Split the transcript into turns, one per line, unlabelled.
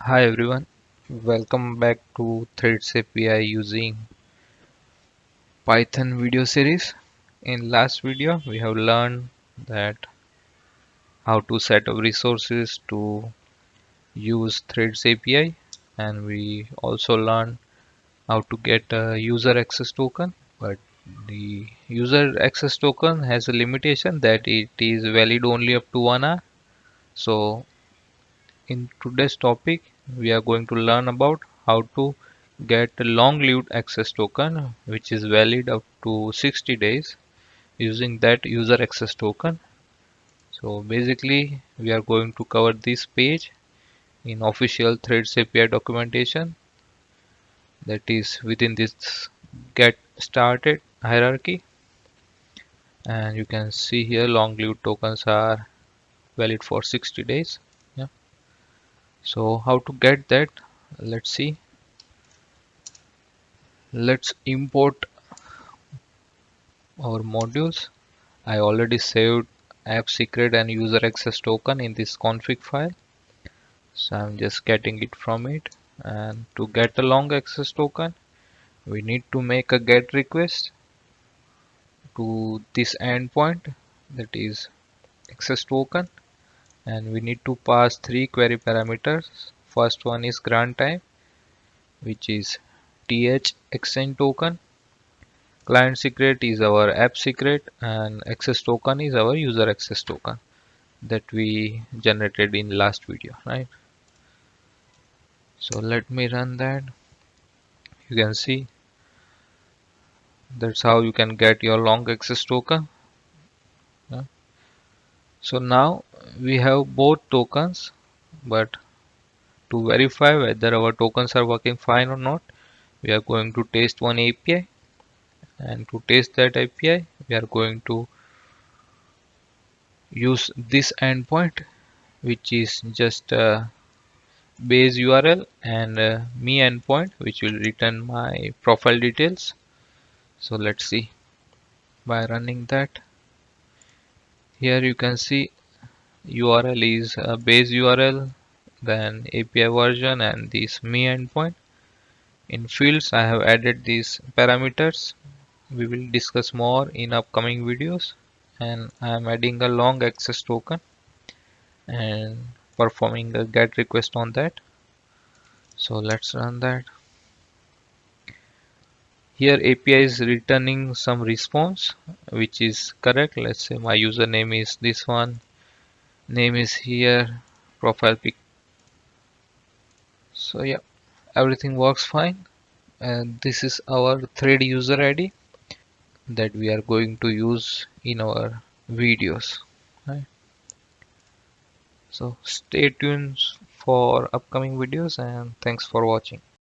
Hi everyone, welcome back to Threads API using Python video series. In last video, we have learned that how to set up resources to use Threads API, and we also learned how to get a user access token. But the user access token has a limitation that it is valid only up to 1 hour. So in today's topic, we are going to learn about how to get a long-lived access token which is valid up to 60 days using that user access token. So basically, we are going to cover this page in official Threads API documentation that is within this get started hierarchy. And you can see here long-lived tokens are valid for 60 days. Yeah. So how to get that? Let's see. Let's import our modules. I already saved app secret and user access token in this config file, so I'm just getting it from it. And to get a long access token, we need to make a get request to this endpoint, that is access token, and we need to pass three query parameters. First one is grant time, which is th exchange token. Client secret is our app secret, and access token is our user access token that we generated in last video, right? So let me run that. You can see that's how you can get your long access token. Yeah. So now we have both tokens, but to verify whether our tokens are working fine or not, we are going to test one API, and to test that API we are going to use this endpoint, which is just a base URL, and me endpoint which will return my profile details. So let's see. By running that, here you can see URL is a base URL, then API version, and this me endpoint. In fields I have added these parameters. We will discuss more in upcoming videos, and I am adding a long access token and performing a get request on that. So let's run that. Here API is returning some response which is correct. Let's say my username is this one, name is here, profile pic. So yeah, everything works fine, and this is our thread user ID that we are going to use in our videos, right? So stay tuned for upcoming videos, and thanks for watching.